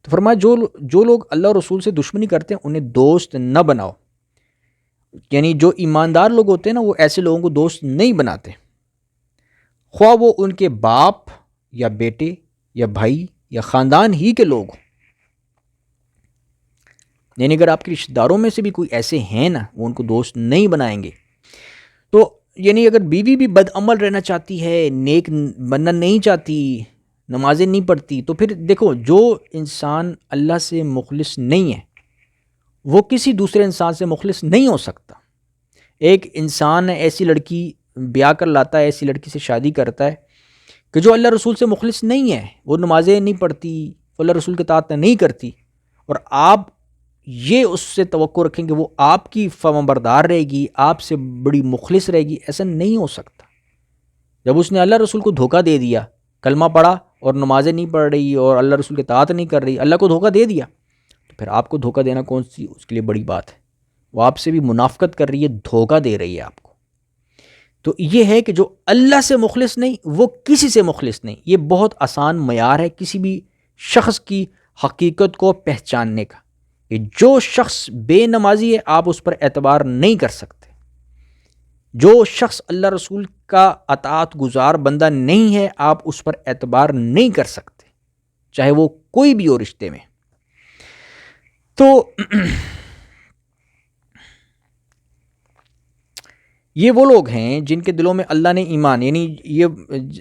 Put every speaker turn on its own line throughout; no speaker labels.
تو فرمایا جو لوگ اللہ اور رسول سے دشمنی کرتے ہیں انہیں دوست نہ بناؤ، یعنی جو ایماندار لوگ ہوتے ہیں نا وہ ایسے لوگوں کو دوست نہیں بناتے، خواہ وہ ان کے باپ یا بیٹے یا بھائی یا خاندان ہی کے لوگ ہوں۔ یعنی اگر آپ کے رشتہ داروں میں سے بھی کوئی ایسے ہیں نا، وہ ان کو دوست نہیں بنائیں گے۔ تو یعنی اگر بیوی بھی بد عمل رہنا چاہتی ہے، نیک بننا نہیں چاہتی، نمازیں نہیں پڑھتی، تو پھر دیکھو جو انسان اللہ سے مخلص نہیں ہے وہ کسی دوسرے انسان سے مخلص نہیں ہو سکتا۔ ایک انسان ایسی لڑکی بیاہ کر لاتا ہے، ایسی لڑکی سے شادی کرتا ہے کہ جو اللہ رسول سے مخلص نہیں ہے، وہ نمازیں نہیں پڑھتی، وہ اللہ رسول کے اطاعت نہیں کرتی، اور آپ یہ اس سے توقع رکھیں کہ وہ آپ کی فرمانبردار رہے گی، آپ سے بڑی مخلص رہے گی، ایسا نہیں ہو سکتا۔ جب اس نے اللہ رسول کو دھوکہ دے دیا، کلمہ پڑھا اور نمازیں نہیں پڑھ رہی اور اللہ رسول کے اطاعت نہیں کر رہی، اللہ کو دھوکہ دے دیا، تو پھر آپ کو دھوکہ دینا کون سی اس کے لیے بڑی بات ہے؟ وہ آپ سے بھی منافقت کر رہی ہے، دھوکہ دے رہی ہے آپ کو۔ تو یہ ہے کہ جو اللہ سے مخلص نہیں وہ کسی سے مخلص نہیں۔ یہ بہت آسان معیار ہے کسی بھی شخص کی حقیقت کو پہچاننے کا، کہ جو شخص بے نمازی ہے آپ اس پر اعتبار نہیں کر سکتے، جو شخص اللہ رسول کا اطاعت گزار بندہ نہیں ہے آپ اس پر اعتبار نہیں کر سکتے، چاہے وہ کوئی بھی ہو رشتے میں۔ تو یہ وہ لوگ ہیں جن کے دلوں میں اللہ نے ایمان، یعنی یہ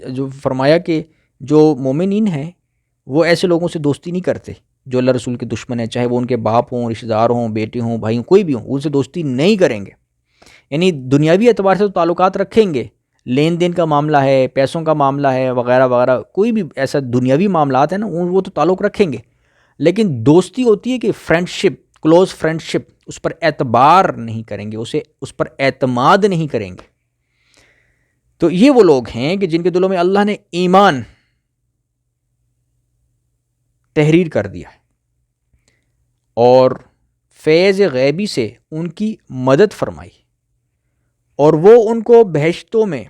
جو فرمایا کہ جو مومنین ہیں وہ ایسے لوگوں سے دوستی نہیں کرتے جو اللہ رسول کے دشمن ہیں، چاہے وہ ان کے باپ ہوں، رشتہ دار ہوں، بیٹے ہوں، بھائی ہوں، کوئی بھی ہوں، ان سے دوستی نہیں کریں گے۔ یعنی دنیاوی اعتبار سے تو تعلقات رکھیں گے، لین دین کا معاملہ ہے، پیسوں کا معاملہ ہے، وغیرہ وغیرہ، کوئی بھی ایسا دنیاوی معاملات ہیں نا وہ تو تعلق رکھیں گے، لیکن دوستی ہوتی ہے کہ فرینڈ شپ، کلوز فرینڈ شپ، اس پر اعتبار نہیں کریں گے، اس پر اعتماد نہیں کریں گے۔ تو یہ وہ لوگ ہیں کہ جن کے دلوں میں اللہ نے ایمان تحریر کر دیا ہے اور فیض غیبی سے ان کی مدد فرمائی، اور وہ ان کو بہشتوں میں،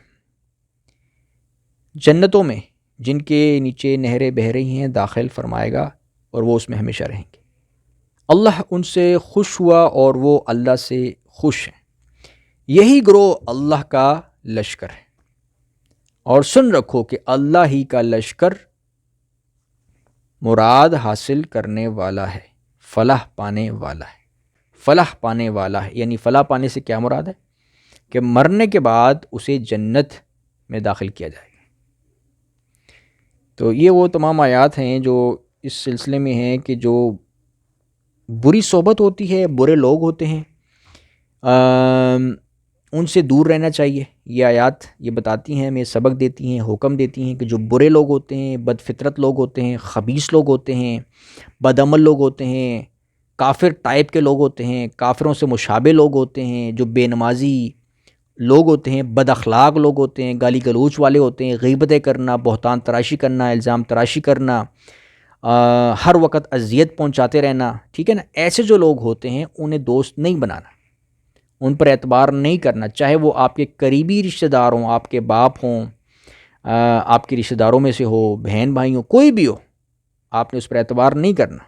جنتوں میں جن کے نیچے نہریں بہہ رہی ہیں داخل فرمائے گا، اور وہ اس میں ہمیشہ رہیں گے۔ اللہ ان سے خوش ہوا اور وہ اللہ سے خوش ہیں۔ یہی گروہ اللہ کا لشکر ہے، اور سن رکھو کہ اللہ ہی کا لشکر مراد حاصل کرنے والا ہے، فلاح پانے والا ہے۔ فلاح پانے والا ہے یعنی فلاح پانے سے کیا مراد ہے؟ کہ مرنے کے بعد اسے جنت میں داخل کیا جائے گا۔ تو یہ وہ تمام آیات ہیں جو اس سلسلے میں ہیں کہ جو بری صحبت ہوتی ہے، برے لوگ ہوتے ہیں، ان سے دور رہنا چاہیے۔ یہ آیات یہ بتاتی ہیں، ہمیں سبق دیتی ہیں، حکم دیتی ہیں کہ جو برے لوگ ہوتے ہیں، بد فطرت لوگ ہوتے ہیں، خبیث لوگ ہوتے ہیں، بد عمل لوگ ہوتے ہیں، کافر ٹائپ کے لوگ ہوتے ہیں، کافروں سے مشابہ لوگ ہوتے ہیں، جو بے نمازی لوگ ہوتے ہیں، بد اخلاق لوگ ہوتے ہیں، گالی گلوچ والے ہوتے ہیں، غیبتیں کرنا، بہتان تراشی کرنا، الزام تراشی کرنا، ہر وقت اذیت پہنچاتے رہنا، ٹھیک ہے نا، ایسے جو لوگ ہوتے ہیں انہیں دوست نہیں بنانا، ان پر اعتبار نہیں کرنا، چاہے وہ آپ کے قریبی رشتہ دار ہوں، آپ کے باپ ہوں، آپ کے رشتہ داروں میں سے ہو، بہن بھائی ہوں، کوئی بھی ہو، آپ نے اس پر اعتبار نہیں کرنا۔